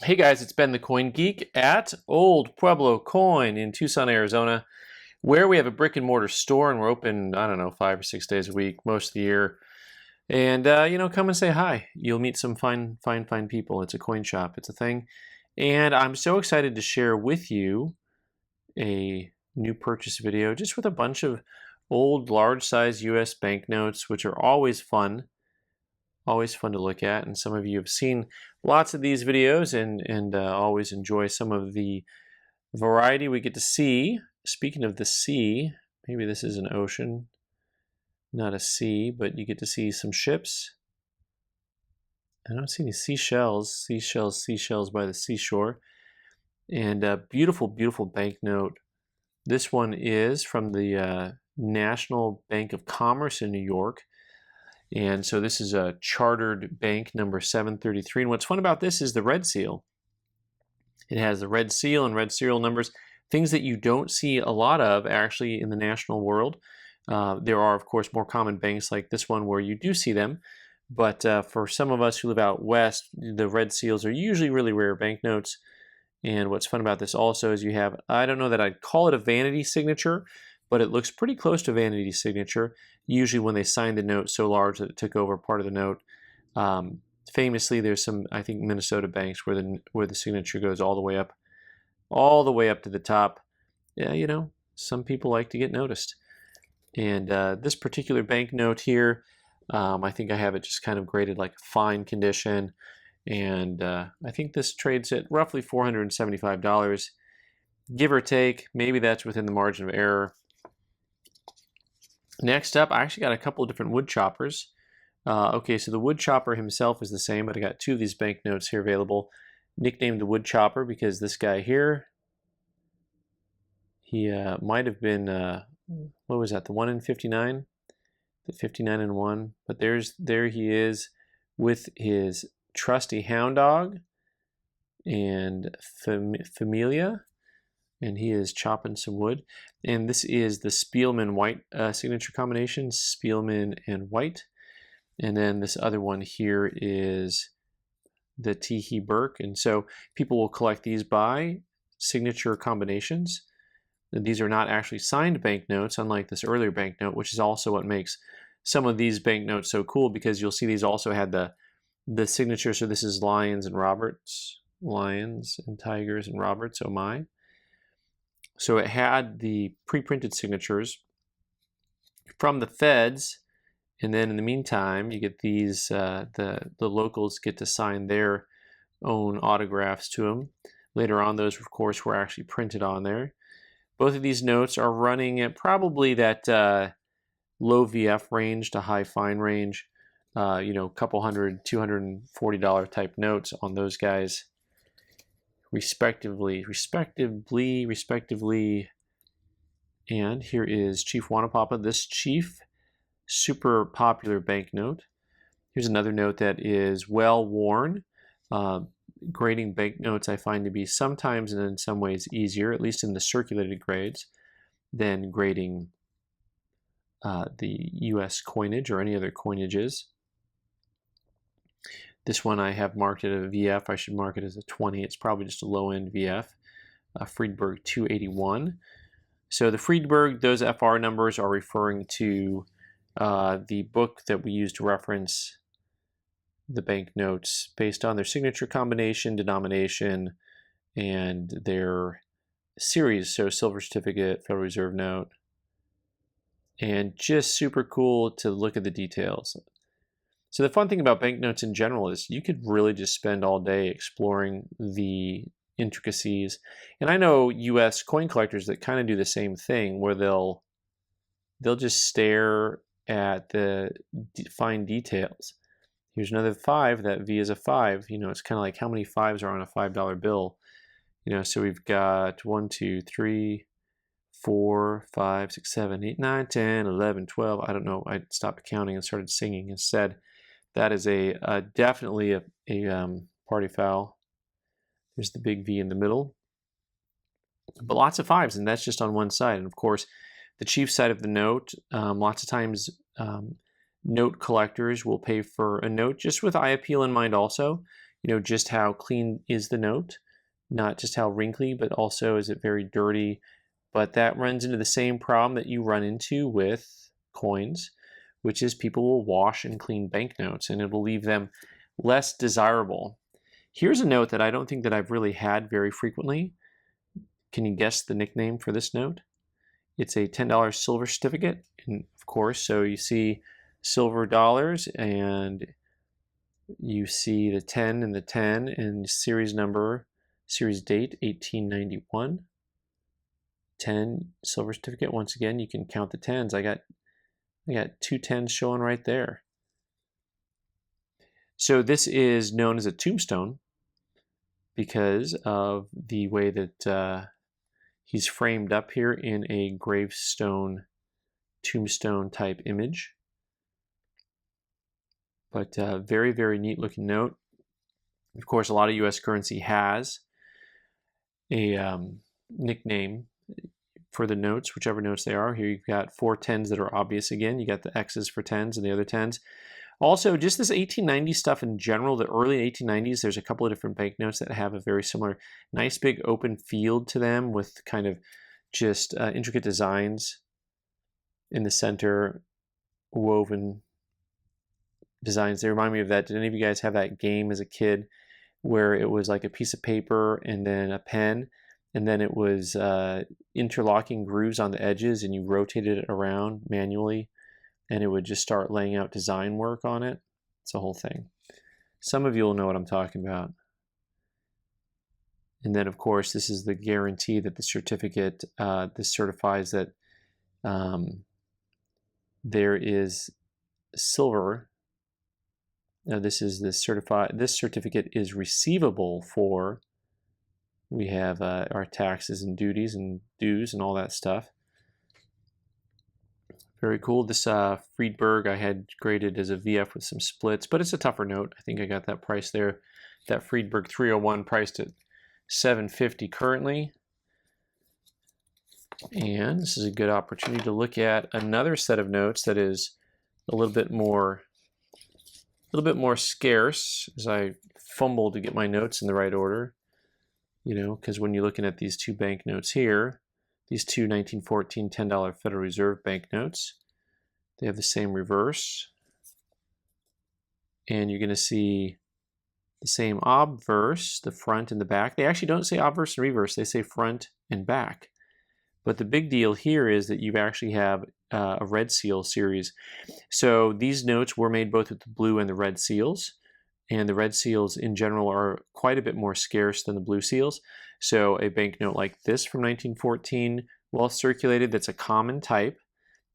Hey guys, it's Ben the Coin Geek at Old Pueblo Coin in Tucson, Arizona, where we have a brick and mortar store and we're open, I don't know, 5 or 6 days a week, most of the year. And, come and say hi. You'll meet some fine people. It's a coin shop, it's a thing. And I'm so excited to share with you a new purchase video just with a bunch of old large size US banknotes, which are always fun to look at, and some of you have seen lots of these videos and always enjoy some of the variety we get to see. Speaking of the sea, maybe this is an ocean, not a sea, but you get to see some ships. I don't see any seashells by the seashore. And a beautiful, beautiful banknote. This one is from the National Bank of Commerce in New York. And so this is a chartered bank number 733. And what's fun about this is the red seal. It has the red seal and red serial numbers, things that you don't see a lot of actually in the national world. There are, of course, more common banks like this one where you do see them. But for some of us who live out west, the red seals are usually really rare banknotes. And what's fun about this also is you have, I don't know that I'd call it a vanity signature, but it looks pretty close to vanity signature, usually when they signed the note so large that it took over part of the note. Famously, there's some, I think, Minnesota banks where the signature goes all the way up to the top. Yeah, some people like to get noticed. And this particular banknote here, I think I have it just kind of graded like fine condition. And I think this trades at roughly $475, give or take. Maybe that's within the margin of error. Next up, I actually got a couple of different wood choppers. Okay, so the wood chopper himself is the same, but I got two of these banknotes here available. Nicknamed the wood chopper because this guy here, he might have been, what was that, the 1 in 59? The 59 and 1. But there he is with his trusty hound dog and Familia. And he is chopping some wood. And this is the Spielman white signature combination, Spielman and white. And then this other one here is the Teehee Burke. And so people will collect these by signature combinations. And these are not actually signed banknotes, unlike this earlier banknote, which is also what makes some of these banknotes so cool, because you'll see these also had the signature. So this is Lions and Roberts, Lions and Tigers and Roberts, oh my. So it had the pre-printed signatures from the feds, and then in the meantime, you get these, the locals get to sign their own autographs to them. Later on, those, of course, were actually printed on there. Both of these notes are running at probably that low VF range to high fine range, couple hundred, $240 type notes on those guys. Respectively. And here is Chief Wanapapa, this Chief, super popular banknote. Here's another note that is well worn. Grading banknotes I find to be sometimes and in some ways easier, at least in the circulated grades, than grading the US coinage or any other coinages. This one I have marked at a VF. I should mark it as a 20. It's probably just a low-end VF. Friedberg 281. So the Friedberg, those FR numbers are referring to the book that we use to reference the banknotes based on their signature combination, denomination, and their series. So silver certificate, Federal Reserve note. And just super cool to look at the details. So the fun thing about banknotes in general is you could really just spend all day exploring the intricacies. And I know US coin collectors that kind of do the same thing, where they'll just stare at the fine details. Here's another 5. That V is a 5. It's kind of like how many 5s are on a $5 bill. So we've got 1, 2, 3, 4, 5, 6, 7, 8, 9, 10, 11, 12. I don't know. I stopped counting and started singing instead. That is definitely a party foul. There's the big V in the middle. But lots of 5s, and that's just on one side. And of course, the chief side of the note, lots of times note collectors will pay for a note just with eye appeal in mind also. just how clean is the note, not just how wrinkly, but also is it very dirty. But that runs into the same problem that you run into with coins, which is people will wash and clean banknotes, and it will leave them less desirable. Here's a note that I don't think that I've really had very frequently. Can you guess the nickname for this note? It's a $10 silver certificate, and of course, so you see silver dollars, and you see the 10 and the 10, and series number, series date, 1891. 10 silver certificate. Once again, you can count the 10s. I got 2 10s showing right there. So this is known as a tombstone because of the way that he's framed up here in a gravestone, tombstone type image. But very, very neat looking note. Of course, a lot of US currency has a nickname for the notes, whichever notes they are. Here you've got 4 10s that are obvious again. You got the X's for 10s and the other 10s. Also, just this 1890 stuff in general, the early 1890s, there's a couple of different banknotes that have a very similar, nice big open field to them with kind of just intricate designs in the center, woven designs. They remind me of that. Did any of you guys have that game as a kid where it was like a piece of paper and then a pen, and then it was interlocking grooves on the edges, and you rotated it around manually, and it would just start laying out design work on it? It's a whole thing. Some of you will know what I'm talking about. And then, of course, this is the guarantee that the certificate, this certifies that there is silver. Now, this is the this certificate is receivable for, we have our taxes and duties and dues and all that stuff. Very cool. This Friedberg I had graded as a VF with some splits, but it's a tougher note. I think I got that price there. That Friedberg 301 priced at $750 currently. And this is a good opportunity to look at another set of notes that is a little bit more scarce, as I fumble to get my notes in the right order. Because when you're looking at these 2 banknotes here, these 2 1914 $10 Federal Reserve banknotes, they have the same reverse. And you're going to see the same obverse, the front and the back. They actually don't say obverse and reverse, they say front and back. But the big deal here is that you actually have a red seal series. So these notes were made both with the blue and the red seals. And the red seals in general are quite a bit more scarce than the blue seals. So a banknote like this from 1914, well circulated, that's a common type.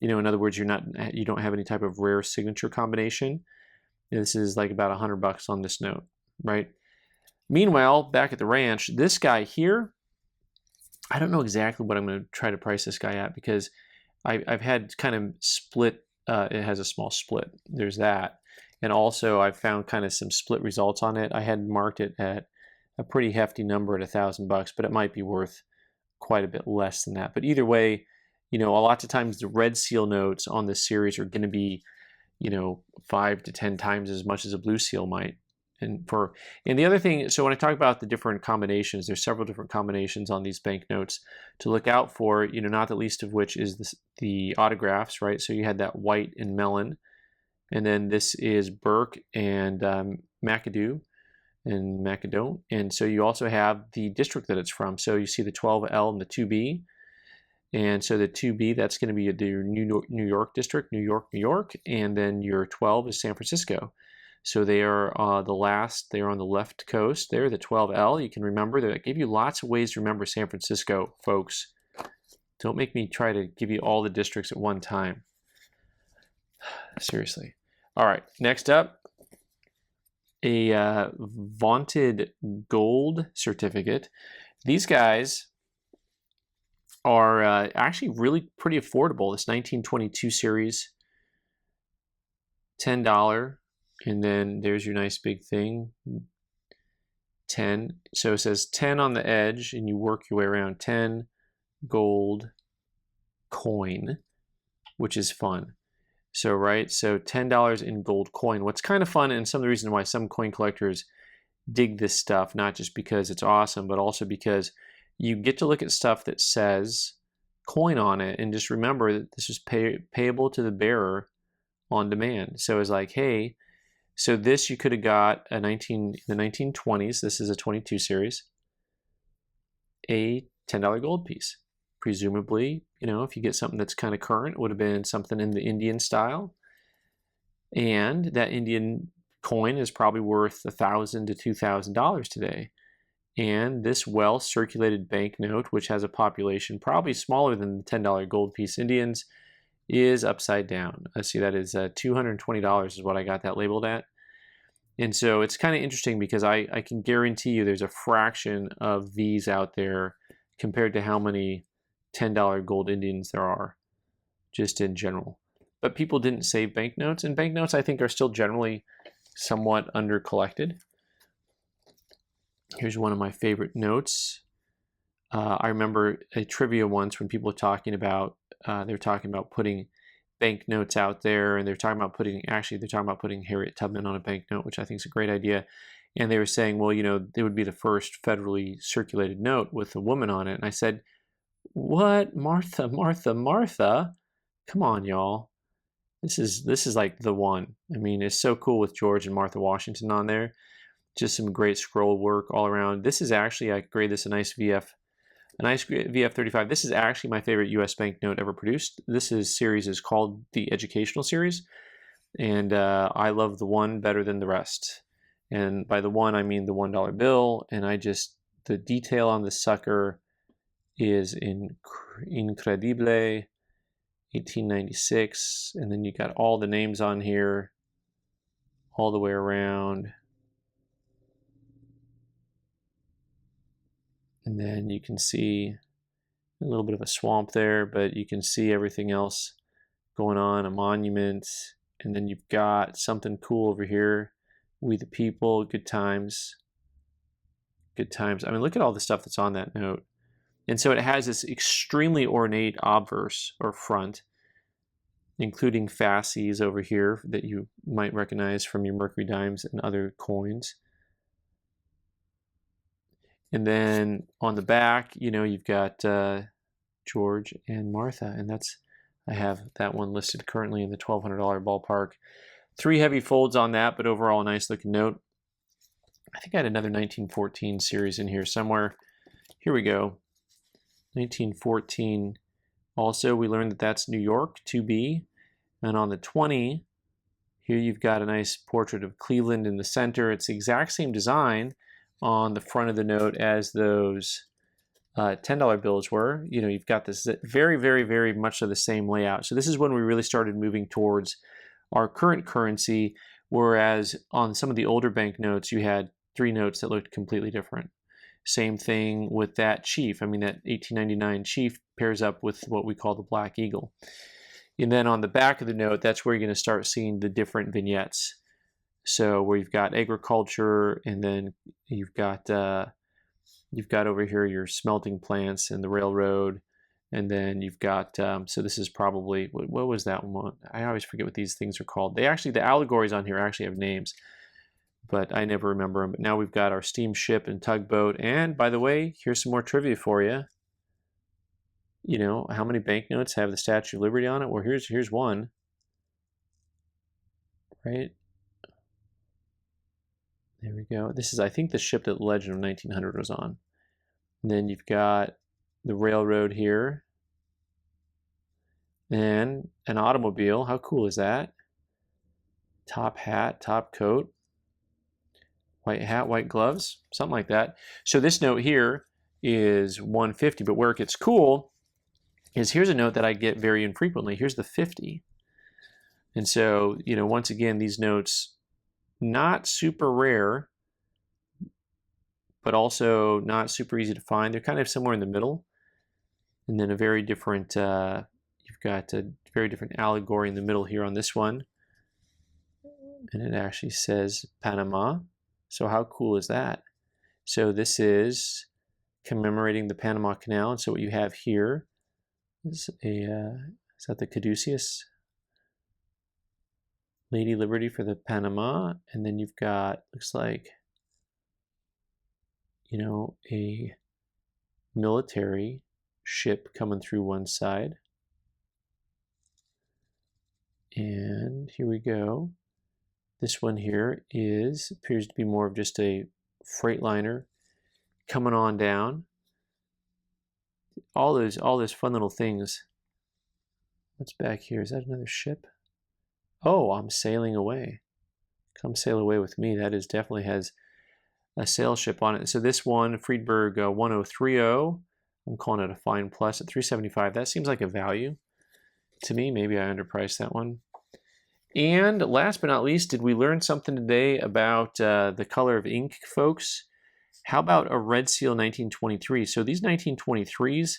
In other words, you don't have any type of rare signature combination. This is like about $100 on this note, right? Meanwhile, back at the ranch, this guy here, I don't know exactly what I'm going to try to price this guy at, because I've had kind of split, it has a small split. There's that. And also I've found kind of some split results on it. I had marked it at a pretty hefty number at $1,000, but it might be worth quite a bit less than that. But either way, a lot of times the red seal notes on this series are going to be, 5 to 10 times as much as a blue seal might. And the other thing, so when I talk about the different combinations, there's several different combinations on these banknotes to look out for, not the least of which is the autographs, right? So you had that white and melon, and then this is Burke and McAdoo and Macadon. And so you also have the district that it's from. So you see the 12L and the 2B. And so the 2B, that's going to be the New York district, New York. And then your 12 is San Francisco. So they are they are on the left coast there, the 12L. You can remember, they gave you lots of ways to remember San Francisco, folks. Don't make me try to give you all the districts at one time. Seriously. All right, next up, a vaunted gold certificate. These guys are actually really pretty affordable. This 1922 series, $10. And then there's your nice big thing, 10. So it says 10 on the edge, and you work your way around. 10 gold coin, which is fun. So, right, so $10 in gold coin. What's kind of fun, and some of the reason why some coin collectors dig this stuff, not just because it's awesome, but also because you get to look at stuff that says coin on it, and just remember that this is payable to the bearer on demand. So it's like, hey, so this you could have got the 1920s. This is a 22 series, a $10 gold piece. Presumably, if you get something that's kind of current, it would have been something in the Indian style. And that Indian coin is probably worth $1,000 to $2,000 today. And this well-circulated banknote, which has a population probably smaller than the $10 gold piece Indians, is upside down. Let's see, that is $220 is what I got that labeled at. And so it's kind of interesting because I can guarantee you there's a fraction of these out there compared to how many $10 gold Indians there are, just in general. But people didn't save banknotes, and banknotes I think are still generally somewhat under collected. Here's one of my favorite notes. I remember a trivia once when people were talking about putting banknotes out there, and they're talking about putting Harriet Tubman on a banknote, which I think is a great idea. And they were saying, well, it would be the first federally circulated note with a woman on it. And I said, what? Martha, Martha, Martha? Come on, y'all. This is like the one. I mean, it's so cool with George and Martha Washington on there. Just some great scroll work all around. This is actually, I grade this a nice VF35. This is actually my favorite U.S. banknote ever produced. This series is called the Educational Series, and I love the one better than the rest. And by the one, I mean the $1 bill. And the detail on this sucker is incredible. 1896, and then you got all the names on here, all the way around. And then you can see a little bit of a swamp there, but you can see everything else going on, a monument. And then you've got something cool over here. We the people, good times. Good times. I mean, look at all the stuff that's on that note. And so it has this extremely ornate obverse or front, including fasces over here that you might recognize from your Mercury dimes and other coins. And then on the back, you've got George and Martha, and I have that one listed currently in the $1,200 ballpark. 3 heavy folds on that, but overall a nice looking note. I think I had another 1914 series in here somewhere. Here we go. 1914. Also, we learned that that's New York, 2B. And on the 20, here you've got a nice portrait of Cleveland in the center. It's the exact same design on the front of the note as those $10 bills were. You've got this very, very, very much of the same layout. So this is when we really started moving towards our current currency, whereas on some of the older banknotes, you had 3 notes that looked completely different. Same thing with that chief. I mean, that 1899 chief pairs up with what we call the Black Eagle. And then on the back of the note, that's where you're going to start seeing the different vignettes. So where you've got agriculture, and then you've got over here your smelting plants and the railroad, and then you've got so this is probably what was that one? I always forget what these things are called. The allegories on here actually have names, but I never remember them. But now we've got our steamship and tugboat. And by the way, here's some more trivia for you. How many banknotes have the Statue of Liberty on it? Well, here's one. Right? There we go. This is, I think, the ship that the Legend of 1900 was on. And then you've got the railroad here. And an automobile. How cool is that? Top hat, top coat. White hat, white gloves, something like that. So this note here is 150, but where it gets cool is here's a note that I get very infrequently. Here's the 50. And so, once again, these notes, not super rare, but also not super easy to find. They're kind of somewhere in the middle. And then a very different, you've got a very different allegory in the middle here on this one. And it actually says Panama. So how cool is that? So this is commemorating the Panama Canal. And so what you have here is is that the caduceus? Lady Liberty for the Panama. And then you've got, looks like you know, a military ship coming through one side. And here we go. This one here appears to be more of just a freight liner coming on down. All those fun little things. What's back here? Is that another ship? Oh, I'm sailing away. Come sail away with me. That definitely has a sail ship on it. So this one, Friedberg 1030, I'm calling it a fine plus at 375. That seems like a value to me. Maybe I underpriced that one. And last but not least, did we learn something today about the color of ink, folks? How about a red seal 1923? So these 1923s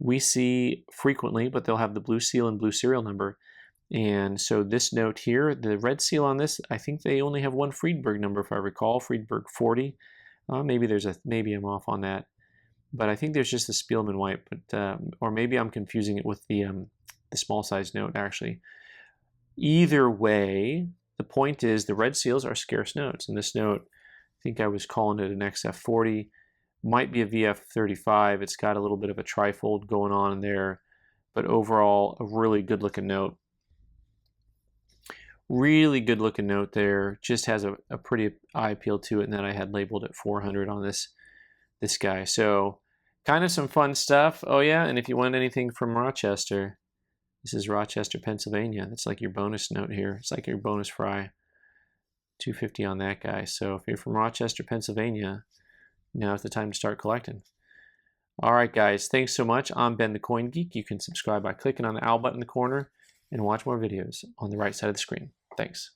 we see frequently, but they'll have the blue seal and blue serial number. And so this note here, the red seal on this, I think they only have one Friedberg number, if I recall, Friedberg 40. Maybe I'm off on that, but I think there's just the Spielman white, but or maybe I'm confusing it with the small size note actually. Either way, the point is the red seals are scarce notes, and this note, I think I was calling it an XF40, might be a VF35. It's got a little bit of a trifold going on in there, but overall a really good looking note. Really good looking note there. Just has a pretty eye appeal to it, and then I had labeled it 400 on this guy. So kind of some fun stuff. Oh yeah, and if you want anything from Rochester, this is Rochester, Pennsylvania. That's like your bonus note here. It's like your bonus fry. 250 on that guy. So if you're from Rochester, Pennsylvania, now's the time to start collecting. All right, guys. Thanks so much. I'm Ben the Coin Geek. You can subscribe by clicking on the owl button in the corner and watch more videos on the right side of the screen. Thanks.